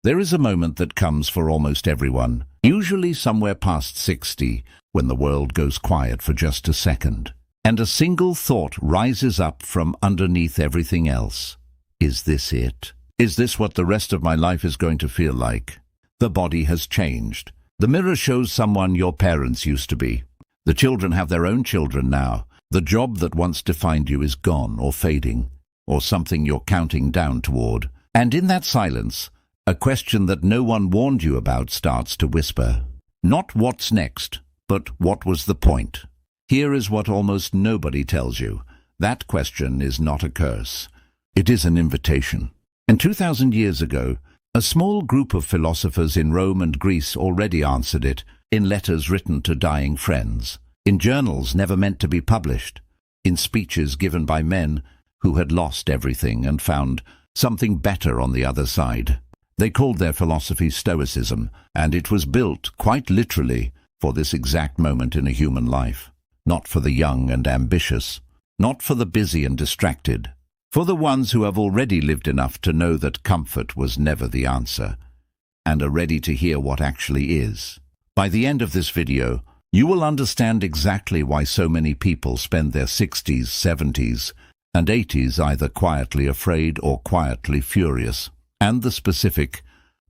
There is a moment that comes for almost everyone, usually somewhere past 60, when the world goes quiet for just a second, and a single thought rises up from underneath everything else. Is this it? Is this what the rest of my life is going to feel like? The body has changed. The mirror shows someone your parents used to be. The children have their own children now. The job that once defined you is gone or fading, or something you're counting down toward. And in that silence, a question that no one warned you about starts to whisper. Not what's next, but what was the point? Here is what almost nobody tells you. That question is not a curse. It is an invitation. And 2,000 years ago, a small group of philosophers in Rome and Greece already answered it in letters written to dying friends, in journals never meant to be published, in speeches given by men who had lost everything and found something better on the other side. They called their philosophy Stoicism, and it was built, quite literally, for this exact moment in a human life. Not for the young and ambitious, not for the busy and distracted, for the ones who have already lived enough to know that comfort was never the answer, and are ready to hear what actually is. By the end of this video, you will understand exactly why so many people spend their 60s, 70s, and 80s either quietly afraid or quietly furious, and the specific,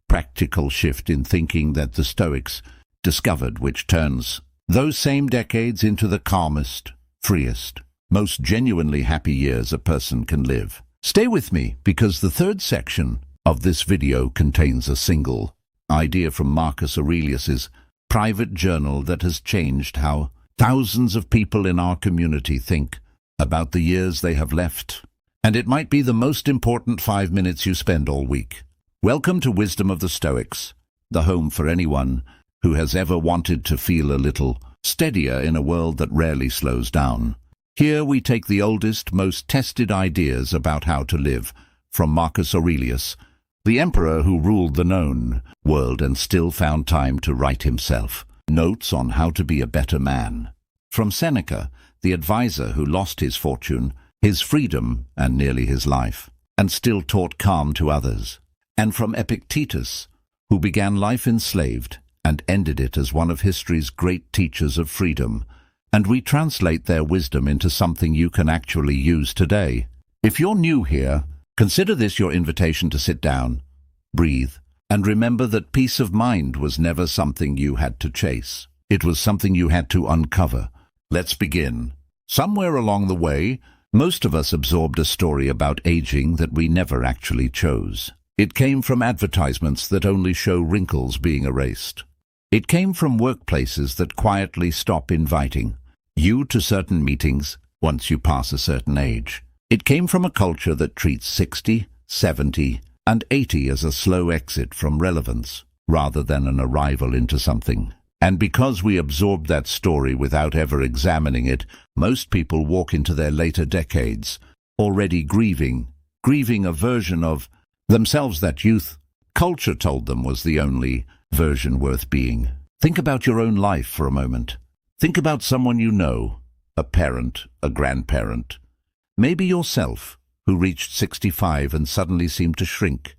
practical shift in thinking that the Stoics discovered, which turns those same decades into the calmest, freest, most genuinely happy years a person can live. Stay with me, because the third section of this video contains a single idea from Marcus Aurelius's private journal that has changed how thousands of people in our community think about the years they have left. And it might be the most important 5 minutes you spend all week. Welcome to Wisdom of the Stoics, the home for anyone who has ever wanted to feel a little steadier in a world that rarely slows down. Here we take the oldest, most tested ideas about how to live from Marcus Aurelius, the emperor who ruled the known world and still found time to write himself notes on how to be a better man. From Seneca, the advisor who lost his fortune, his freedom, and nearly his life, and still taught calm to others. And from Epictetus, who began life enslaved and ended it as one of history's great teachers of freedom. And we translate their wisdom into something you can actually use today. If you're new here, consider this your invitation to sit down, breathe, and remember that peace of mind was never something you had to chase. It was something you had to uncover. Let's begin. Somewhere along the way, most of us absorbed a story about aging that we never actually chose. It came from advertisements that only show wrinkles being erased. It came from workplaces that quietly stop inviting you to certain meetings once you pass a certain age. It came from a culture that treats 60, 70, and 80 as a slow exit from relevance, rather than an arrival into something. And because we absorbed that story without ever examining it, most people walk into their later decades already grieving a version of themselves that youth culture told them was the only version worth being. Think about your own life for a moment. Think about someone you know, a parent, a grandparent, maybe yourself, who reached 65 and suddenly seemed to shrink.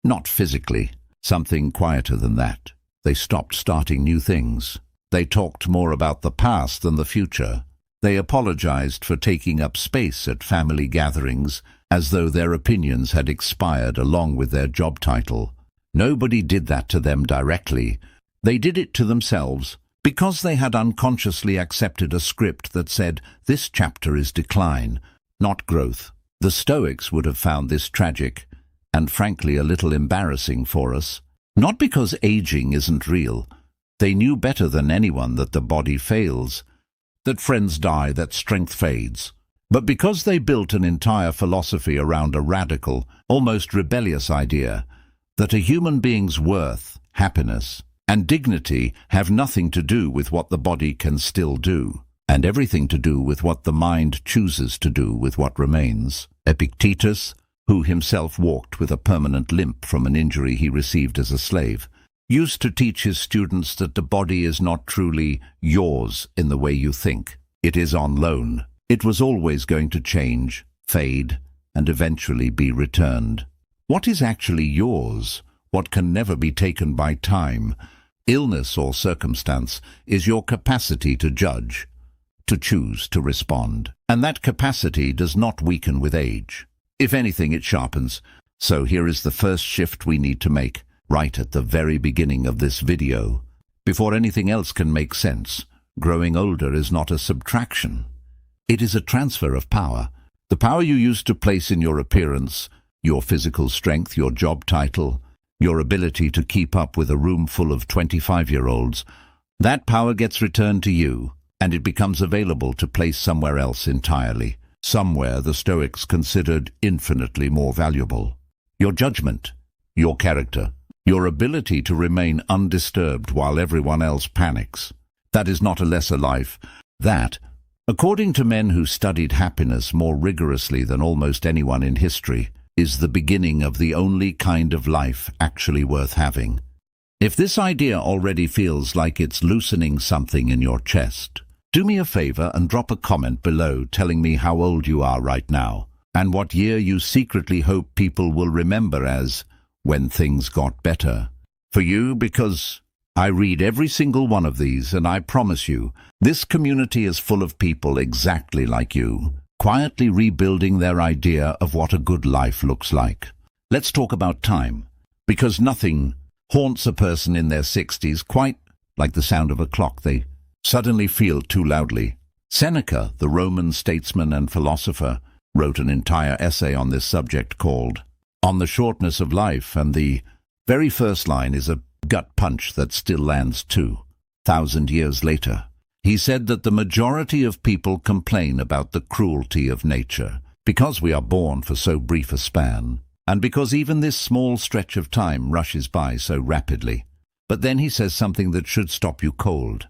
Not physically, something quieter than that. They stopped starting new things. They talked more about the past than the future. They apologized for taking up space at family gatherings as though their opinions had expired along with their job title. Nobody did that to them directly. They did it to themselves because they had unconsciously accepted a script that said, this chapter is decline, not growth. The Stoics would have found this tragic and frankly a little embarrassing for us. Not because aging isn't real. They knew better than anyone that the body fails, that friends die, that strength fades. But because they built an entire philosophy around a radical, almost rebellious idea that a human being's worth, happiness, and dignity have nothing to do with what the body can still do, and everything to do with what the mind chooses to do with what remains. Epictetus, who himself walked with a permanent limp from an injury he received as a slave, used to teach his students that the body is not truly yours in the way you think. It is on loan. It was always going to change, fade, and eventually be returned. What is actually yours? what can never be taken by time, illness or circumstance, is your capacity to judge, to choose, to respond. And that capacity does not weaken with age. If anything, it sharpens. So here is the first shift we need to make, right at the very beginning of this video. Before anything else can make sense, growing older is not a subtraction. It is a transfer of power. The power you used to place in your appearance, your physical strength, your job title, your ability to keep up with a room full of 25-year-olds, that power gets returned to you, and it becomes available to place somewhere else entirely, somewhere the Stoics considered infinitely more valuable. Your judgment, your character, your ability to remain undisturbed while everyone else panics. That is not a lesser life. That, according to men who studied happiness more rigorously than almost anyone in history, is the beginning of the only kind of life actually worth having. If this idea already feels like it's loosening something in your chest, do me a favor and drop a comment below telling me how old you are right now, and what year you secretly hope people will remember as when things got better for you, because I read every single one of these, and I promise you, this community is full of people exactly like you, quietly rebuilding their idea of what a good life looks like. Let's talk about time, because nothing haunts a person in their 60s quite like the sound of a clock they suddenly feel too loudly. Seneca, the Roman statesman and philosopher, wrote an entire essay on this subject called On the Shortness of Life, and the very first line is a gut punch that still lands 2,000 years later. He said that the majority of people complain about the cruelty of nature, because we are born for so brief a span, and because even this small stretch of time rushes by so rapidly. But then he says something that should stop you cold.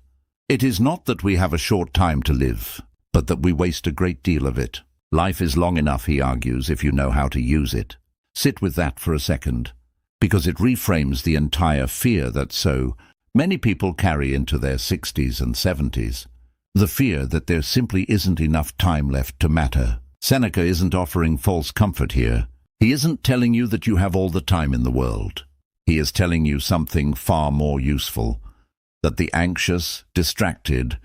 It is not that we have a short time to live, but that we waste a great deal of it. Life is long enough, he argues, if you know how to use it. Sit with that for a second, because it reframes the entire fear that so many people carry into their 60s and 70s. The fear that there simply isn't enough time left to matter. Seneca isn't offering false comfort here. He isn't telling you that you have all the time in the world. He is telling you something far more useful, that the anxious, distracted,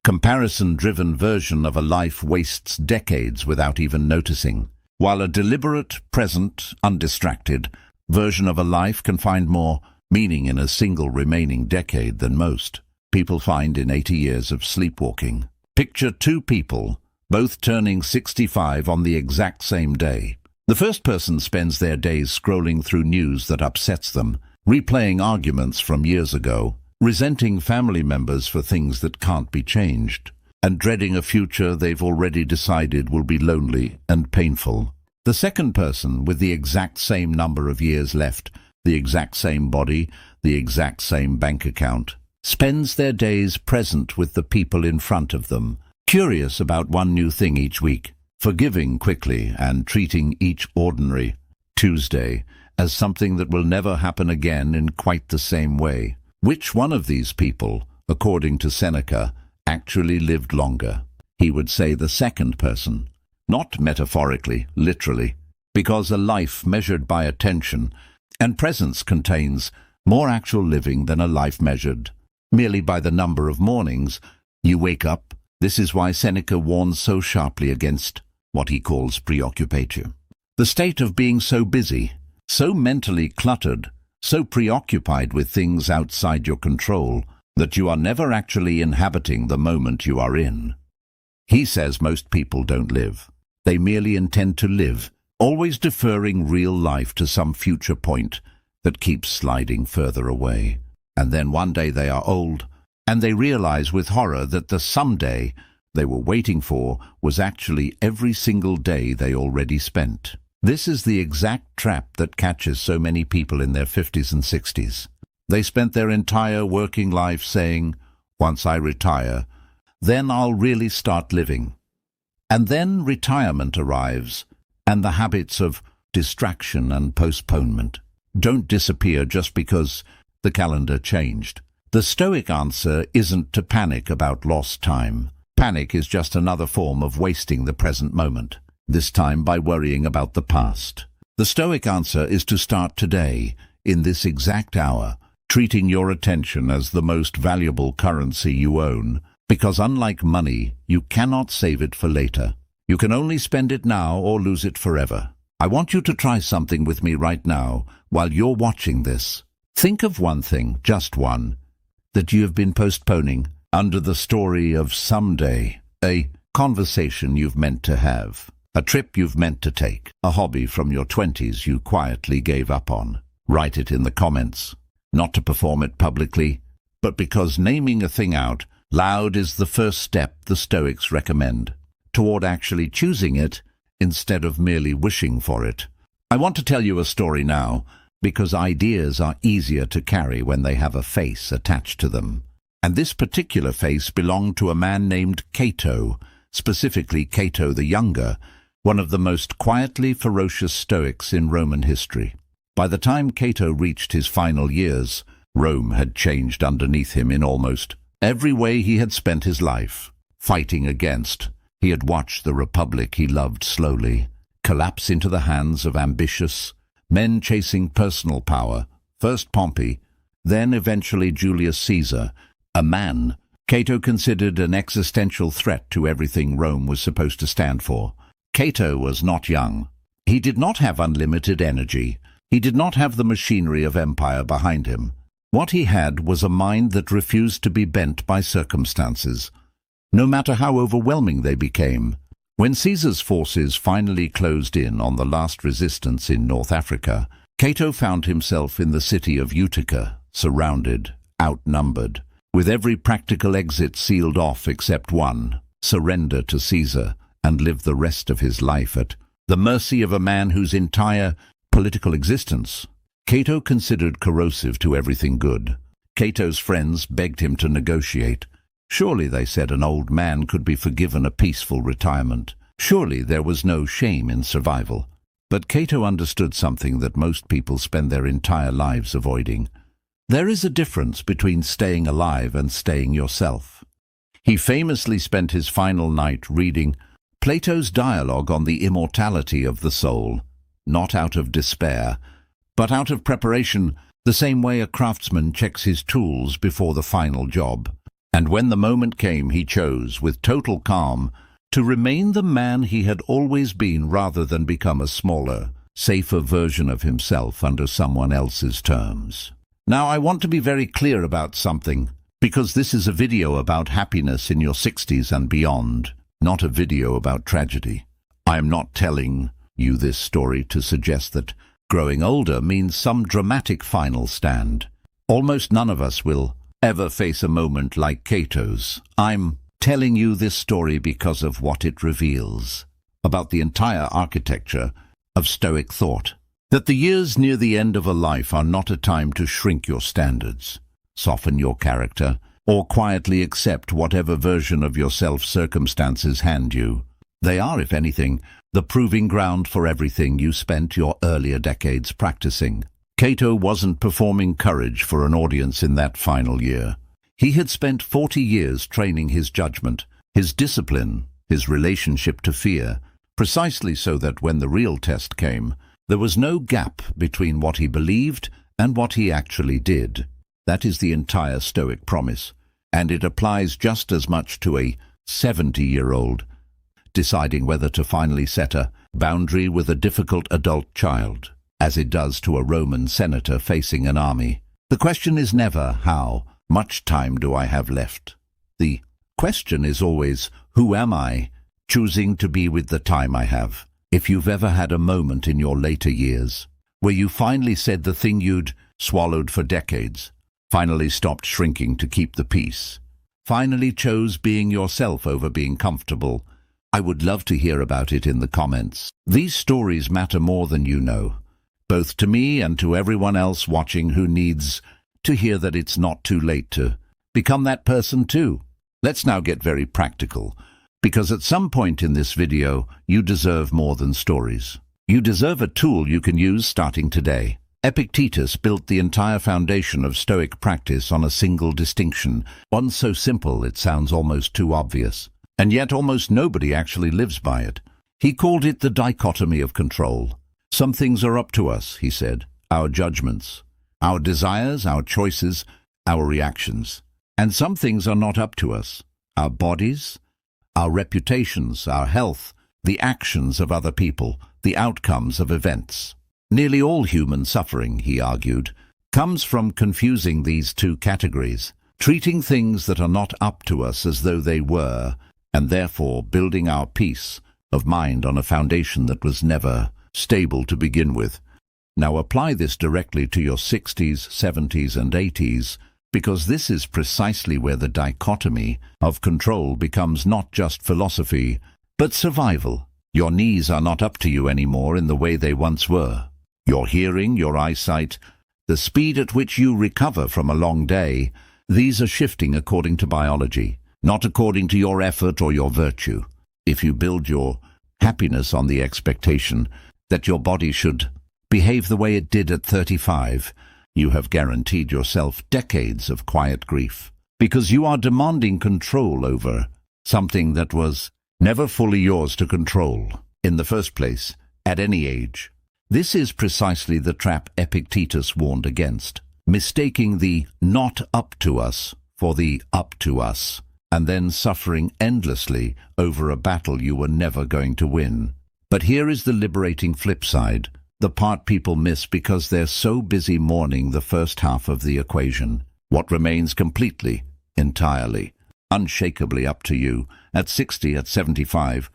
comparison-driven version of a life wastes decades without even noticing, while a deliberate, present, undistracted version of a life can find more meaning in a single remaining decade than most people find in 80 years of sleepwalking. Picture two people, both turning 65 on the exact same day. The first person spends their days scrolling through news that upsets them, replaying arguments from years ago, resenting family members for things that can't be changed, and dreading a future they've already decided will be lonely and painful. The second person, with the exact same number of years left, the exact same body, the exact same bank account, spends their days present with the people in front of them, curious about one new thing each week, forgiving quickly and treating each ordinary Tuesday as something that will never happen again in quite the same way. Which one of these people, according to Seneca, actually lived longer? He would say the second person. Not metaphorically, literally, because a life measured by attention and presence contains more actual living than a life measured merely by the number of mornings you wake up. This is why Seneca warns so sharply against what he calls preoccupatio. The state of being so busy, so mentally cluttered, so preoccupied with things outside your control that you are never actually inhabiting the moment you are in. He says most people don't live. They merely intend to live, always deferring real life to some future point that keeps sliding further away. And then one day they are old, and they realize with horror that the someday they were waiting for was actually every single day they already spent. This is the exact trap that catches so many people in their 50s and 60s. They spent their entire working life saying, once I retire, then I'll really start living. And then retirement arrives, and the habits of distraction and postponement don't disappear just because the calendar changed. The Stoic answer isn't to panic about lost time. Panic is just another form of wasting the present moment, this time by worrying about the past. The Stoic answer is to start today, in this exact hour, treating your attention as the most valuable currency you own, because unlike money, you cannot save it for later. You can only spend it now or lose it forever. I want you to try something with me right now while you're watching this. Think of one thing, just one, that you have been postponing under the story of someday. A conversation you've meant to have, a trip you've meant to take, a hobby from your 20s you quietly gave up on. Write it in the comments, not to perform it publicly, but because naming a thing out loud is the first step the Stoics recommend toward actually choosing it instead of merely wishing for it. I want to tell you a story now because ideas are easier to carry when they have a face attached to them. And this particular face belonged to a man named Cato, specifically Cato the Younger, one of the most quietly ferocious Stoics in Roman history. By the time Cato reached his final years, Rome had changed underneath him in almost every way he had spent his life. Fighting against, he had watched the republic he loved slowly collapse into the hands of ambitious men chasing personal power, first Pompey, then eventually Julius Caesar, a man Cato considered an existential threat to everything Rome was supposed to stand for. Cato was not young. He did not have unlimited energy. He did not have the machinery of empire behind him. What he had was a mind that refused to be bent by circumstances, no matter how overwhelming they became. When Caesar's forces finally closed in on the last resistance in North Africa, Cato found himself in the city of Utica, surrounded, outnumbered, with every practical exit sealed off except one: surrender to Caesar and live the rest of his life at the mercy of a man whose entire political existence Cato considered corrosive to everything good. Cato's friends begged him to negotiate. Surely, they said, an old man could be forgiven a peaceful retirement. Surely there was no shame in survival. But Cato understood something that most people spend their entire lives avoiding. There is a difference between staying alive and staying yourself. He famously spent his final night reading Plato's dialogue on the immortality of the soul, not out of despair, but out of preparation, the same way a craftsman checks his tools before the final job. And when the moment came, he chose, with total calm, to remain the man he had always been rather than become a smaller, safer version of himself under someone else's terms. Now, I want to be very clear about something, because this is a video about happiness in your 60s and beyond, not a video about tragedy. I am not telling you this story to suggest that growing older means some dramatic final stand. Almost none of us will ever face a moment like Cato's. I'm telling you this story because of what it reveals about the entire architecture of Stoic thought. That the years near the end of a life are not a time to shrink your standards, soften your character, or quietly accept whatever version of yourself circumstances hand you. They are, if anything, the proving ground for everything you spent your earlier decades practicing. Cato wasn't performing courage for an audience in that final year. He had spent 40 years training his judgment, his discipline, his relationship to fear, precisely so that when the real test came, there was no gap between what he believed and what he actually did. That is the entire Stoic promise, and it applies just as much to a 70-year-old deciding whether to finally set a boundary with a difficult adult child, as it does to a Roman senator facing an army. The question is never, how much time do I have left? The question is always, who am I, choosing to be with the time I have? If you've ever had a moment in your later years where you finally said the thing you'd swallowed for decades, finally stopped shrinking to keep the peace, finally chose being yourself over being comfortable, I would love to hear about it in the comments. These stories matter more than you know, both to me and to everyone else watching who needs to hear that it's not too late to become that person too. Let's now get very practical, because at some point in this video, you deserve more than stories. You deserve a tool you can use starting today. Epictetus built the entire foundation of Stoic practice on a single distinction, one so simple it sounds almost too obvious, and yet almost nobody actually lives by it. He called it the dichotomy of control. Some things are up to us, he said, our judgments, our desires, our choices, our reactions. And some things are not up to us. Our bodies, our reputations, our health, the actions of other people, the outcomes of events. Nearly all human suffering, he argued, comes from confusing these two categories, treating things that are not up to us as though they were, and therefore building our peace of mind on a foundation that was never stable to begin with. Now apply this directly to your 60s, 70s, and 80s, because this is precisely where the dichotomy of control becomes not just philosophy, but survival. Your knees are not up to you anymore in the way they once were. Your hearing, your eyesight, the speed at which you recover from a long day, these are shifting according to biology, not according to your effort or your virtue. If you build your happiness on the expectation that your body should behave the way it did at 35, you have guaranteed yourself decades of quiet grief, because you are demanding control over something that was never fully yours to control in the first place, at any age. This is precisely the trap Epictetus warned against, mistaking the not up to us for the up to us, and then suffering endlessly over a battle you were never going to win. But here is the liberating flip side, the part people miss because they're so busy mourning the first half of the equation. What remains completely, entirely, unshakably up to you, at 60, at 75,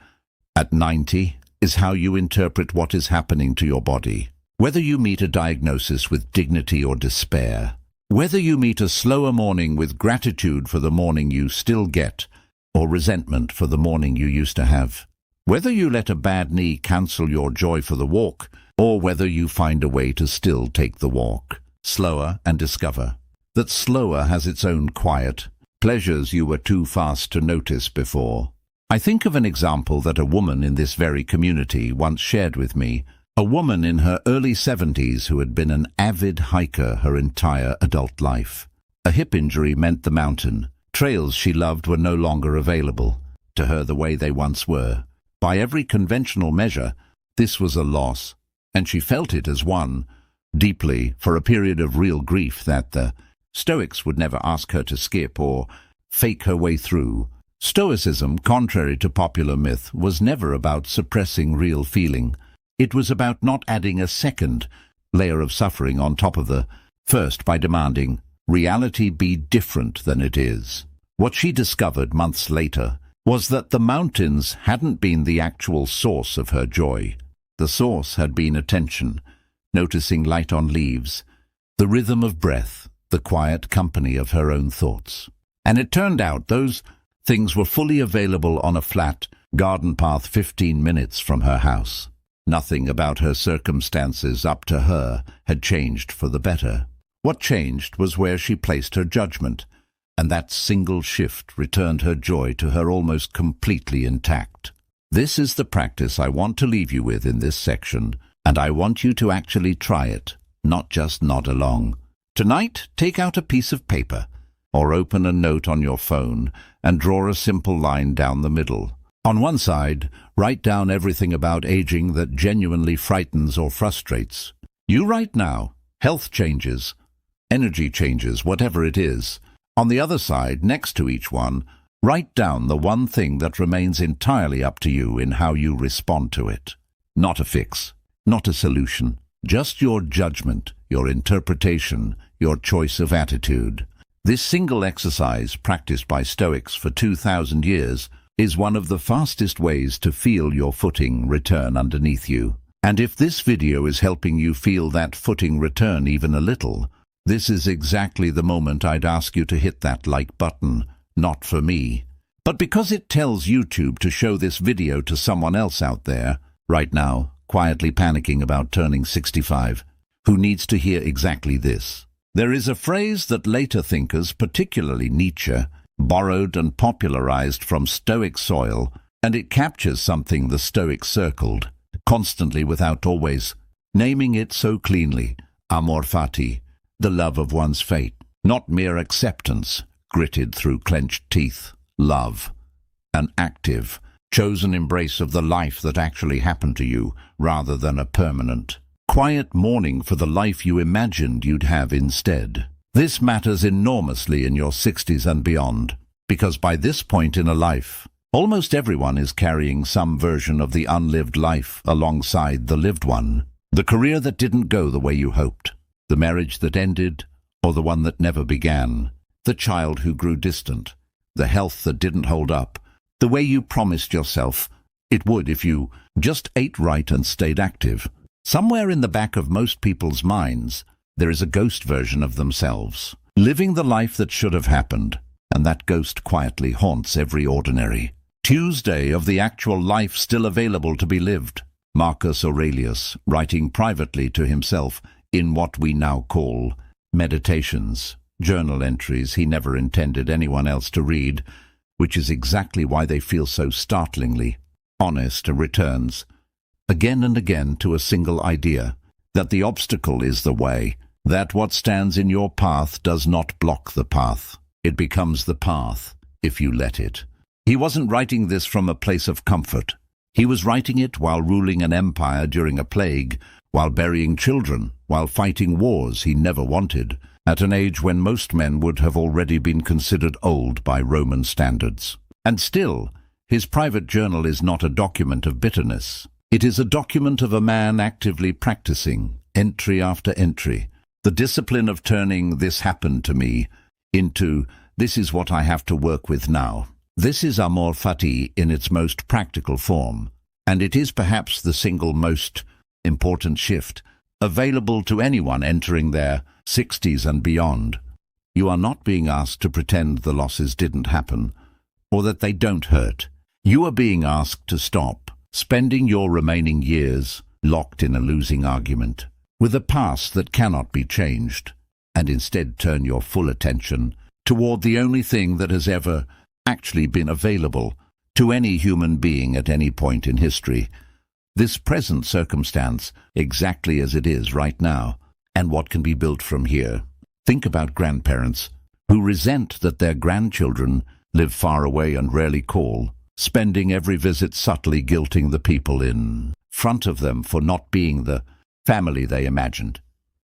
at 90, is how you interpret what is happening to your body. Whether you meet a diagnosis with dignity or despair, whether you meet a slower morning with gratitude for the morning you still get, or resentment for the morning you used to have, whether you let a bad knee cancel your joy for the walk, or whether you find a way to still take the walk, slower, and discover that slower has its own quiet pleasures you were too fast to notice before. I think of an example that a woman in this very community once shared with me, a woman in her early 70s who had been an avid hiker her entire adult life. A hip injury meant the mountain. Trails she loved were no longer available to her the way they once were. By every conventional measure, this was a loss, and she felt it as one, deeply, for a period of real grief that the Stoics would never ask her to skip or fake her way through. Stoicism, contrary to popular myth, was never about suppressing real feeling. It was about not adding a second layer of suffering on top of the first by demanding reality be different than it is. What she discovered months later was that the mountains hadn't been the actual source of her joy. The source had been attention, noticing light on leaves, the rhythm of breath, the quiet company of her own thoughts. And it turned out those things were fully available on a flat garden path 15 minutes from her house. Nothing about her circumstances up to her had changed for the better. What changed was where she placed her judgment, and that single shift returned her joy to her almost completely intact. This is the practice I want to leave you with in this section, and I want you to actually try it, not just nod along. Tonight, take out a piece of paper, or open a note on your phone, and draw a simple line down the middle. On one side, write down everything about aging that genuinely frightens or frustrates. You write now, health changes, energy changes, whatever it is. On the other side, next to each one, write down the one thing that remains entirely up to you in how you respond to it. Not a fix, not a solution, just your judgment, your interpretation, your choice of attitude. This single exercise, practiced by Stoics for 2,000 years, is one of the fastest ways to feel your footing return underneath you. And if this video is helping you feel that footing return even a little, this is exactly the moment I'd ask you to hit that like button, not for me, but because it tells YouTube to show this video to someone else out there, right now, quietly panicking about turning 65, who needs to hear exactly this. There is a phrase that later thinkers, particularly Nietzsche, borrowed and popularized from Stoic soil, and it captures something the Stoics circled, constantly without always naming it so cleanly. Amor Fati, the love of one's fate, not mere acceptance, gritted through clenched teeth. Love, an active, chosen embrace of the life that actually happened to you, rather than a permanent quiet mourning for the life you imagined you'd have instead. This matters enormously in your 60s and beyond, because by this point in a life, almost everyone is carrying some version of the unlived life alongside the lived one. The career that didn't go the way you hoped, the marriage that ended, or the one that never began, the child who grew distant, the health that didn't hold up, the way you promised yourself it would if you just ate right and stayed active. Somewhere in the back of most people's minds, there is a ghost version of themselves, living the life that should have happened, and that ghost quietly haunts every ordinary Tuesday of the actual life still available to be lived. Marcus Aurelius, writing privately to himself in what we now call meditations, journal entries he never intended anyone else to read, which is exactly why they feel so startlingly honest, returns again and again to a single idea, that the obstacle is the way, that what stands in your path does not block the path. It becomes the path if you let it. He wasn't writing this from a place of comfort. He was writing it while ruling an empire during a plague, while burying children, while fighting wars he never wanted, at an age when most men would have already been considered old by Roman standards. And still, his private journal is not a document of bitterness. It is a document of a man actively practicing, entry after entry, the discipline of turning "this happened to me" into "this is what I have to work with now." This is Amor Fati in its most practical form, and it is perhaps the single most important shift available to anyone entering their 60s and beyond. You are not being asked to pretend the losses didn't happen, or that they don't hurt. You are being asked to stop spending your remaining years locked in a losing argument with a past that cannot be changed, and instead turn your full attention toward the only thing that has ever actually been available to any human being at any point in history, this present circumstance exactly as it is right now, and what can be built from here. Think about grandparents who resent that their grandchildren live far away and rarely call, spending every visit subtly guilting the people in front of them for not being the family they imagined,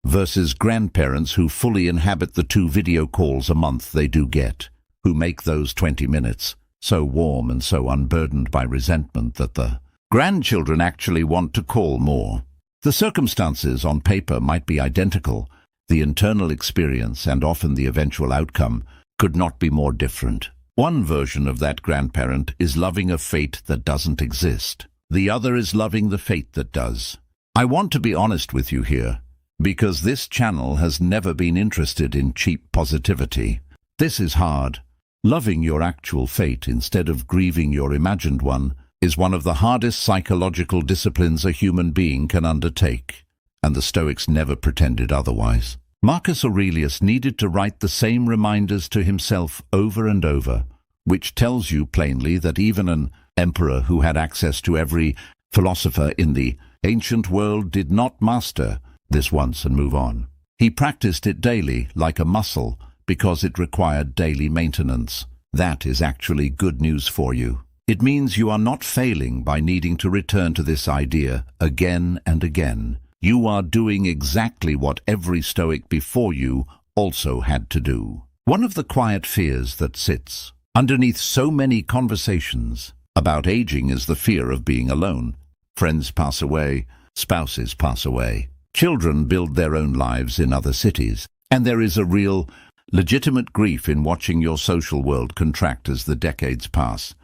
versus grandparents who fully inhabit the 2 video calls a month they do get, who make those 20 minutes so warm and so unburdened by resentment that the grandchildren actually want to call more. The circumstances on paper might be identical. The internal experience and often the eventual outcome could not be more different. One version of that grandparent is loving a fate that doesn't exist. The other is loving the fate that does. I want to be honest with you here, because this channel has never been interested in cheap positivity. This is hard. Loving your actual fate instead of grieving your imagined one is one of the hardest psychological disciplines a human being can undertake, and the Stoics never pretended otherwise. Marcus Aurelius needed to write the same reminders to himself over and over, which tells you plainly that even an emperor who had access to every philosopher in the ancient world did not master this once and move on. He practiced it daily, like a muscle, because it required daily maintenance. That is actually good news for you. It means you are not failing by needing to return to this idea again and again. You are doing exactly what every Stoic before you also had to do. One of the quiet fears that sits underneath so many conversations about aging is the fear of being alone. Friends pass away, spouses pass away, children build their own lives in other cities, and there is a real, legitimate grief in watching your social world contract as the decades pass.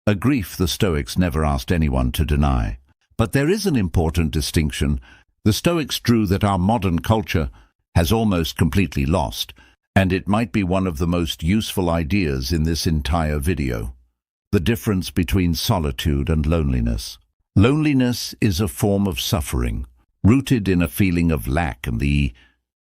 A grief the Stoics never asked anyone to deny. But there is an important distinction the Stoics drew that our modern culture has almost completely lost, and it might be one of the most useful ideas in this entire video. The difference between solitude and loneliness. Loneliness is a form of suffering, rooted in a feeling of lack and the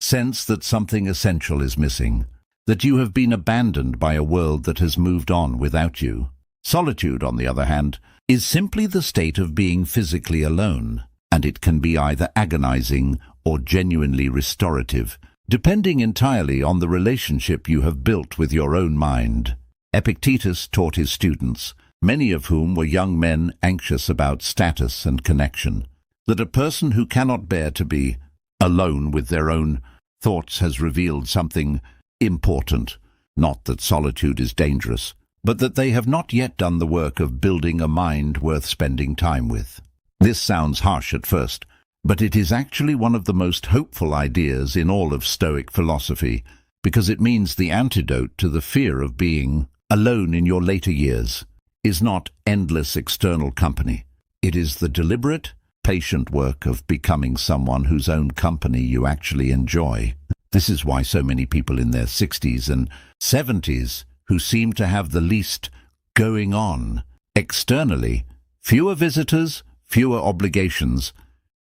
sense that something essential is missing, that you have been abandoned by a world that has moved on without you. Solitude, on the other hand, is simply the state of being physically alone, and it can be either agonizing or genuinely restorative, depending entirely on the relationship you have built with your own mind. Epictetus taught his students, many of whom were young men anxious about status and connection, that a person who cannot bear to be alone with their own thoughts has revealed something important. Not that solitude is dangerous, but that they have not yet done the work of building a mind worth spending time with. This sounds harsh at first, but it is actually one of the most hopeful ideas in all of Stoic philosophy, because it means the antidote to the fear of being alone in your later years is not endless external company. It is the deliberate, patient work of becoming someone whose own company you actually enjoy. This is why so many people in their 60s and 70s who seem to have the least going on externally, fewer visitors, fewer obligations,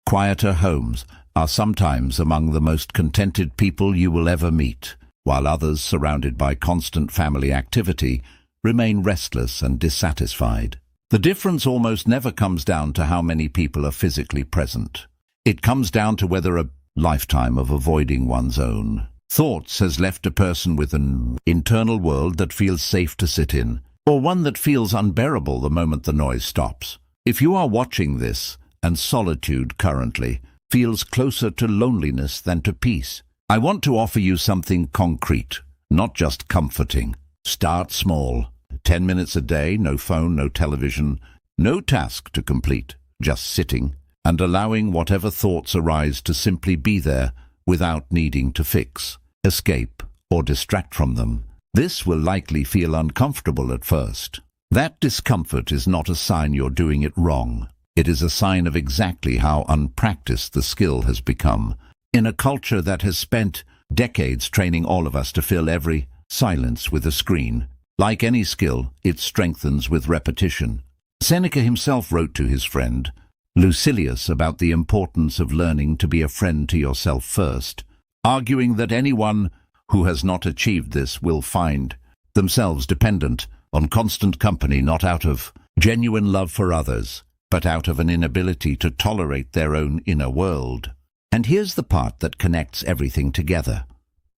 quieter homes, are sometimes among the most contented people you will ever meet, while others, surrounded by constant family activity, remain restless and dissatisfied. The difference almost never comes down to how many people are physically present. It comes down to whether a lifetime of avoiding one's own thoughts has left a person with an internal world that feels safe to sit in, or one that feels unbearable the moment the noise stops. If you are watching this, and solitude currently feels closer to loneliness than to peace, I want to offer you something concrete, not just comforting. Start small. 10 minutes a day, no phone, no television, no task to complete, just sitting and allowing whatever thoughts arise to simply be there without needing to fix, escape, or distract from them. This will likely feel uncomfortable at first. That discomfort is not a sign you're doing it wrong. It is a sign of exactly how unpracticed the skill has become. In a culture that has spent decades training all of us to fill every silence with a screen, like any skill, it strengthens with repetition. Seneca himself wrote to his friend Lucilius about the importance of learning to be a friend to yourself first, arguing that anyone who has not achieved this will find themselves dependent on constant company, not out of genuine love for others, but out of an inability to tolerate their own inner world. And here's the part that connects everything together.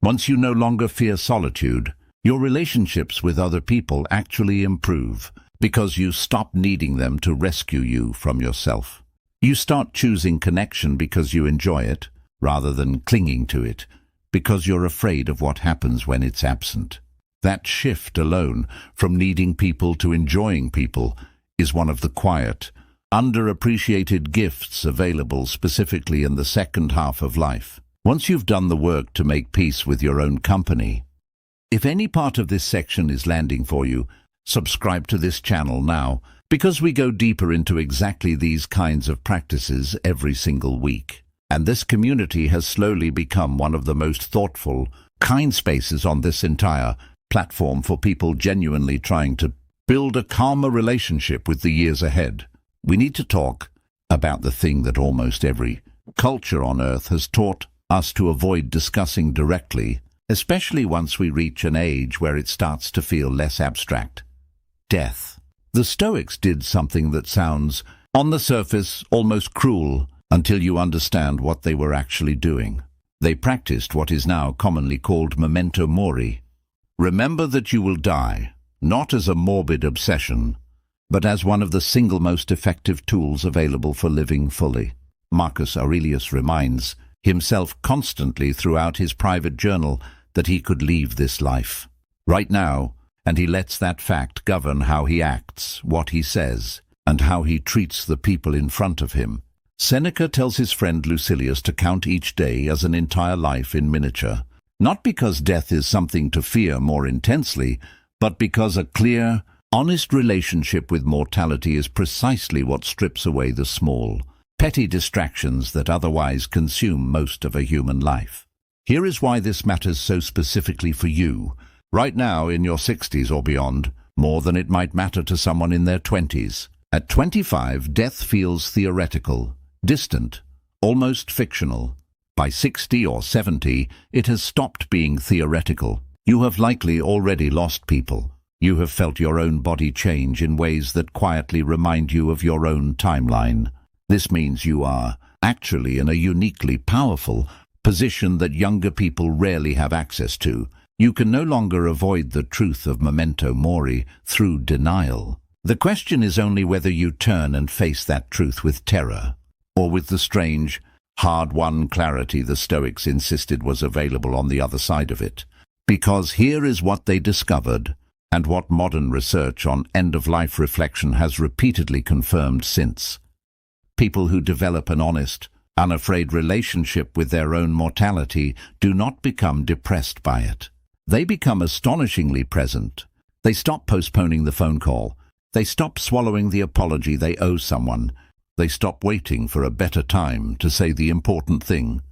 Once you no longer fear solitude, your relationships with other people actually improve, because you stop needing them to rescue you from yourself. You start choosing connection because you enjoy it, rather than clinging to it, because you're afraid of what happens when it's absent. That shift alone, from needing people to enjoying people, is one of the quiet, underappreciated gifts available specifically in the second half of life. Once you've done the work to make peace with your own company, if any part of this section is landing for you, subscribe to this channel now, because we go deeper into exactly these kinds of practices every single week. And this community has slowly become one of the most thoughtful, kind spaces on this entire platform for people genuinely trying to build a calmer relationship with the years ahead. We need to talk about the thing that almost every culture on Earth has taught us to avoid discussing directly, especially once we reach an age where it starts to feel less abstract: death. The Stoics did something that sounds, on the surface, almost cruel, until you understand what they were actually doing. They practiced what is now commonly called memento mori. Remember that you will die, not as a morbid obsession, but as one of the single most effective tools available for living fully. Marcus Aurelius reminds himself constantly throughout his private journal that he could leave this life right now, and he lets that fact govern how he acts, what he says, and how he treats the people in front of him. Seneca tells his friend Lucilius to count each day as an entire life in miniature, not because death is something to fear more intensely, but because a clear, honest relationship with mortality is precisely what strips away the small, petty distractions that otherwise consume most of a human life. Here is why this matters so specifically for you, right now in your 60s or beyond, more than it might matter to someone in their 20s. At 25, death feels theoretical, distant, almost fictional. By 60 or 70, it has stopped being theoretical. You have likely already lost people. You have felt your own body change in ways that quietly remind you of your own timeline. This means you are actually in a uniquely powerful position that younger people rarely have access to. You can no longer avoid the truth of memento mori through denial. The question is only whether you turn and face that truth with terror, or with the strange, hard-won clarity the Stoics insisted was available on the other side of it. Because here is what they discovered, and what modern research on end-of-life reflection has repeatedly confirmed since. People who develop an honest, unafraid relationship with their own mortality do not become depressed by it. They become astonishingly present. They stop postponing the phone call. They stop swallowing the apology they owe someone. They stop waiting for a better time to say the important thing.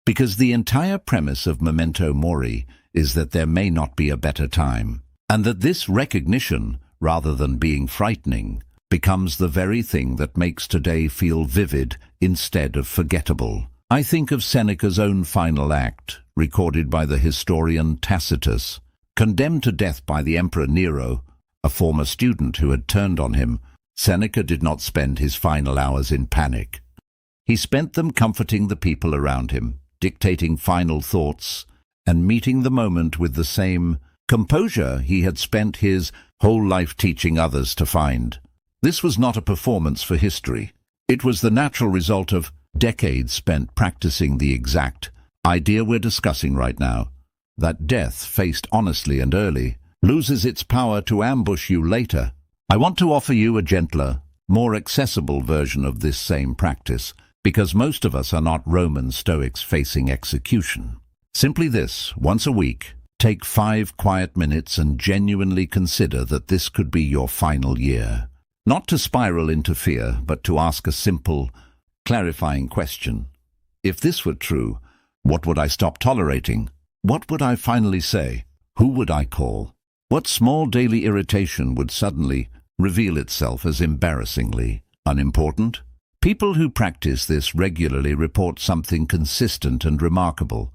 Because the entire premise of memento mori is that there may not be a better time, and that this recognition, rather than being frightening, becomes the very thing that makes today feel vivid instead of forgettable. I think of Seneca's own final act, recorded by the historian Tacitus. Condemned to death by the Emperor Nero, a former student who had turned on him, Seneca did not spend his final hours in panic. He spent them comforting the people around him, dictating final thoughts, and meeting the moment with the same composure he had spent his whole life teaching others to find. This was not a performance for history. It was the natural result of decades spent practicing the exact idea we're discussing right now, that death, faced honestly and early, loses its power to ambush you later. I want to offer you a gentler, more accessible version of this same practice, because most of us are not Roman Stoics facing execution. Simply this: once a week, take 5 quiet minutes and genuinely consider that this could be your final year. Not to spiral into fear, but to ask a simple, clarifying question. If this were true, what would I stop tolerating? What would I finally say? Who would I call? What small daily irritation would suddenly reveal itself as embarrassingly unimportant? People who practice this regularly report something consistent and remarkable.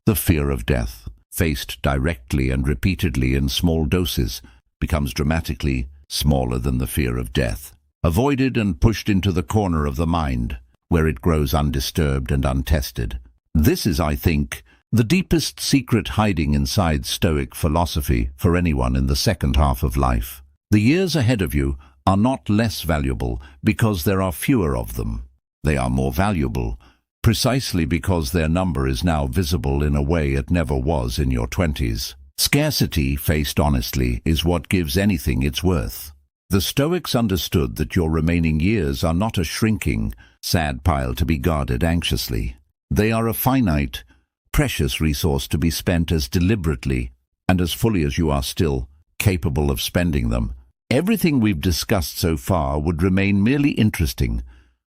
The fear of death, faced directly and repeatedly in small doses, becomes dramatically smaller than the fear of death, avoided and pushed into the corner of the mind, where it grows undisturbed and untested. This is, I think, the deepest secret hiding inside Stoic philosophy for anyone in the second half of life. The years ahead of you are not less valuable because there are fewer of them. They are more valuable precisely because their number is now visible in a way it never was in your 20s. Scarcity, faced honestly, is what gives anything its worth. The Stoics understood that your remaining years are not a shrinking, sad pile to be guarded anxiously. They are a finite, precious resource to be spent as deliberately and as fully as you are still capable of spending them. Everything we've discussed so far would remain merely interesting,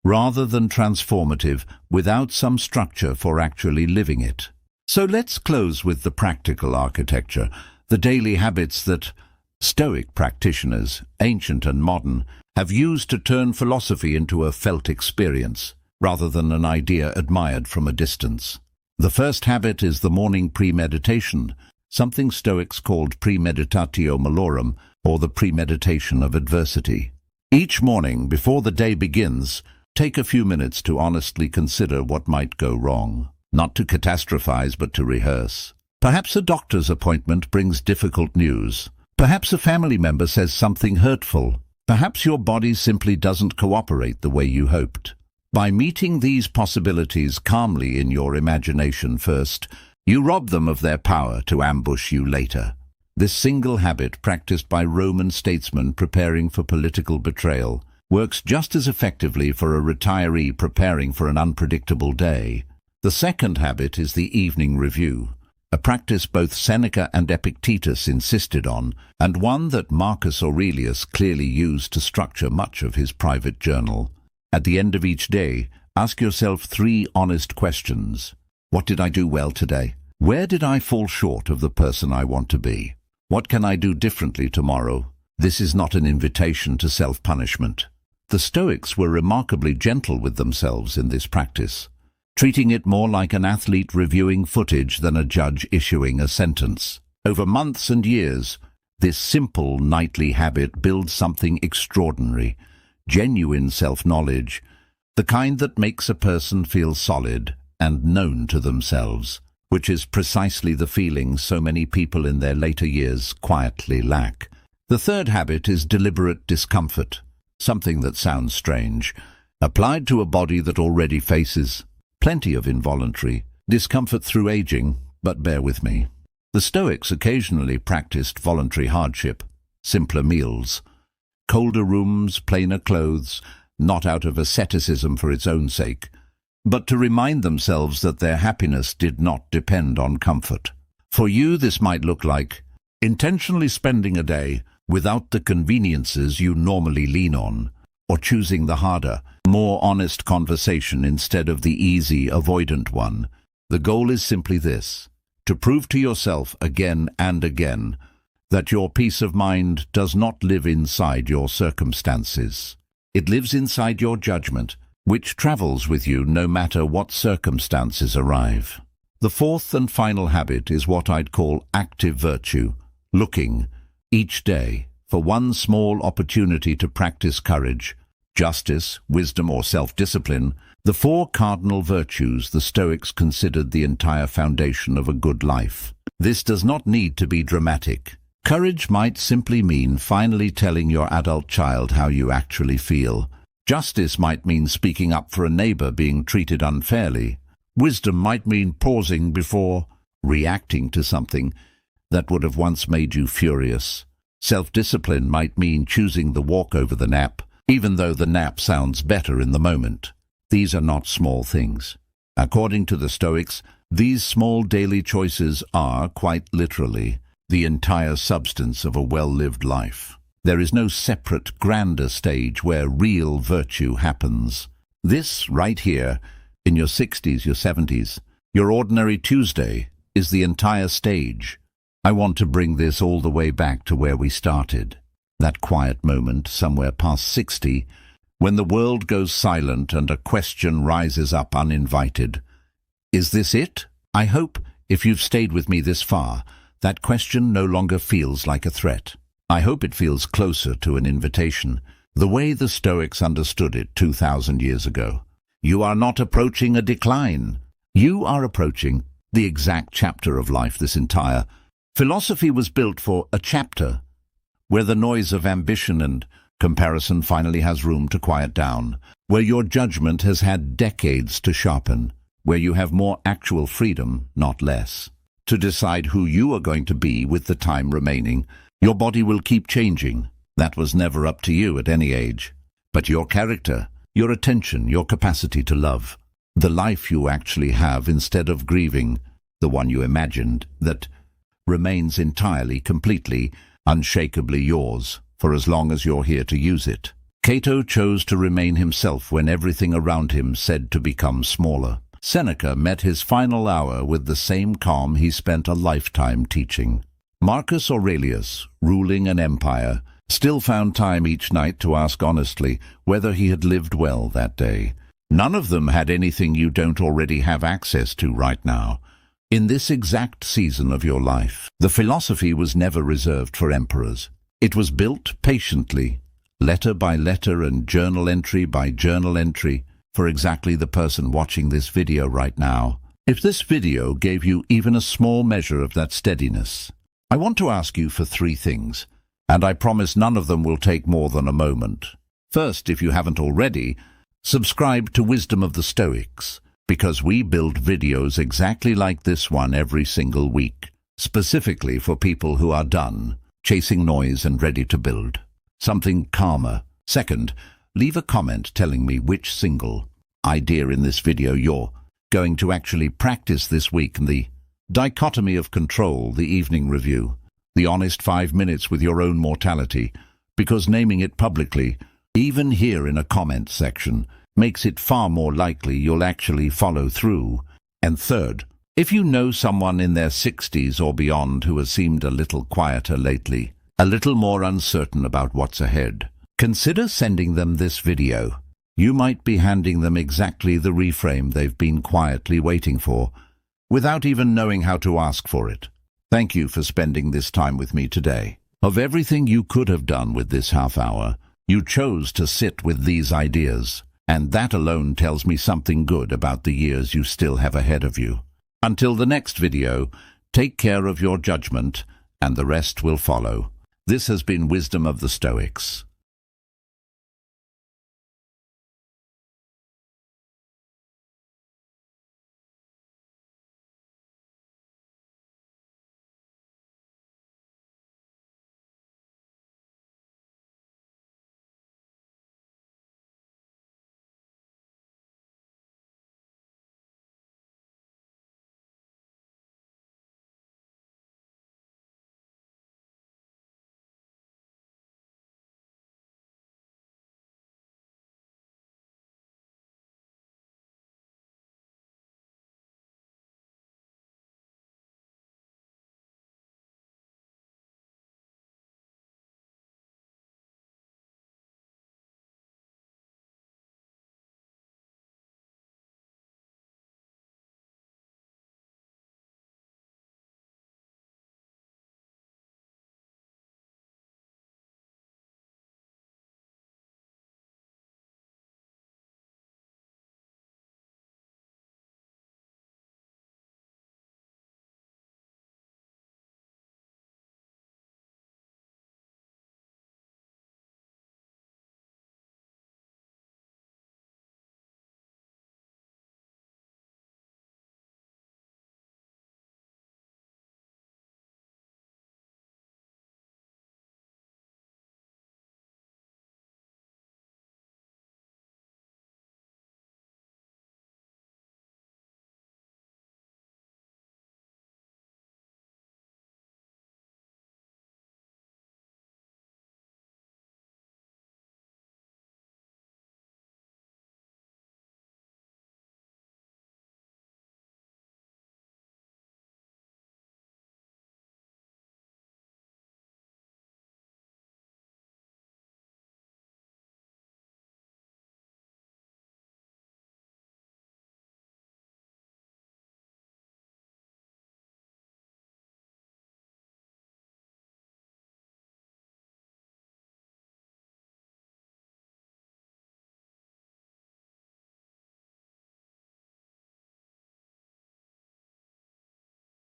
rather than transformative, without some structure for actually living it. So let's close with the practical architecture, the daily habits that Stoic practitioners, ancient and modern, have used to turn philosophy into a felt experience, rather than an idea admired from a distance. The first habit is the morning premeditation, something Stoics called premeditatio malorum, or the premeditation of adversity. Each morning, before the day begins, take a few minutes to honestly consider what might go wrong. Not to catastrophize, but to rehearse. Perhaps a doctor's appointment brings difficult news. Perhaps a family member says something hurtful. Perhaps your body simply doesn't cooperate the way you hoped. By meeting these possibilities calmly in your imagination first, you rob them of their power to ambush you later. This single habit, practiced by Roman statesmen preparing for political betrayal, works just as effectively for a retiree preparing for an unpredictable day. The second habit is the evening review, a practice both Seneca and Epictetus insisted on, and one that Marcus Aurelius clearly used to structure much of his private journal. At the end of each day, ask yourself 3 honest questions. What did I do well today? Where did I fall short of the person I want to be? What can I do differently tomorrow? This is not an invitation to self-punishment. The Stoics were remarkably gentle with themselves in this practice, treating it more like an athlete reviewing footage than a judge issuing a sentence. Over months and years, this simple nightly habit builds something extraordinary, genuine self-knowledge, the kind that makes a person feel solid and known to themselves, which is precisely the feeling so many people in their later years quietly lack. The third habit is deliberate discomfort, something that sounds strange. applied to a body that already faces plenty of involuntary discomfort through aging, but bear with me. The Stoics occasionally practiced voluntary hardship, simpler meals, colder rooms, plainer clothes, not out of asceticism for its own sake, but to remind themselves that their happiness did not depend on comfort. For you, this might look like intentionally spending a day without the conveniences you normally lean on, or choosing the harder, more honest conversation instead of the easy, avoidant one. The goal is simply this: to prove to yourself again and again that your peace of mind does not live inside your circumstances. It lives inside your judgment, which travels with you no matter what circumstances arrive. The fourth and final habit is what I'd call active virtue, looking, each day, for one small opportunity to practice courage, justice, wisdom, or self-discipline, the four cardinal virtues the Stoics considered the entire foundation of a good life. This does not need to be dramatic. Courage might simply mean finally telling your adult child how you actually feel. Justice might mean speaking up for a neighbor being treated unfairly. Wisdom might mean pausing before reacting to something that would have once made you furious. Self-discipline might mean choosing the walk over the nap, even though the nap sounds better in the moment. These are not small things. According to the Stoics, these small daily choices are, quite literally, the entire substance of a well-lived life. There is no separate, grander stage where real virtue happens. This, right here, in your 60s, your 70s, your ordinary Tuesday, is the entire stage. I want to bring this all the way back to where we started. That quiet moment, somewhere past 60, when the world goes silent and a question rises up uninvited. Is this it? I hope, if you've stayed with me this far, that question no longer feels like a threat. I hope it feels closer to an invitation, the way the Stoics understood it 2,000 years ago. You are not approaching a decline. You are approaching the exact chapter of life. This entire philosophy was built for a chapter where the noise of ambition and comparison finally has room to quiet down, where your judgment has had decades to sharpen, where you have more actual freedom, not less, to decide who you are going to be with the time remaining. Your body will keep changing. That was never up to you at any age. But your character, your attention, your capacity to love, the life you actually have instead of grieving, the one you imagined, that remains entirely, completely, unshakably yours, for as long as you're here to use it. Cato chose to remain himself when everything around him said to become smaller. Seneca met his final hour with the same calm he spent a lifetime teaching. Marcus Aurelius, ruling an empire, still found time each night to ask honestly whether he had lived well that day. None of them had anything you don't already have access to right now, in this exact season of your life. The philosophy was never reserved for emperors. It was built patiently, letter by letter and journal entry by journal entry, for exactly the person watching this video right now. If this video gave you even a small measure of that steadiness, I want to ask you for 3 things, and I promise none of them will take more than a moment. First, if you haven't already, subscribe to Wisdom of the Stoics, because we build videos exactly like this one every single week, specifically for people who are done chasing noise and ready to build something calmer. Second, leave a comment telling me which single idea in this video you're going to actually practice this week, and the dichotomy of control, the evening review, the honest 5 minutes with your own mortality, because naming it publicly, even here in a comment section, makes it far more likely you'll actually follow through. And third, if you know someone in their 60s or beyond who has seemed a little quieter lately, a little more uncertain about what's ahead, consider sending them this video. You might be handing them exactly the reframe they've been quietly waiting for, without even knowing how to ask for it. Thank you for spending this time with me today. Of everything you could have done with this half hour, you chose to sit with these ideas, and that alone tells me something good about the years you still have ahead of you. Until the next video, take care of your judgment, and the rest will follow. This has been Wisdom of the Stoics.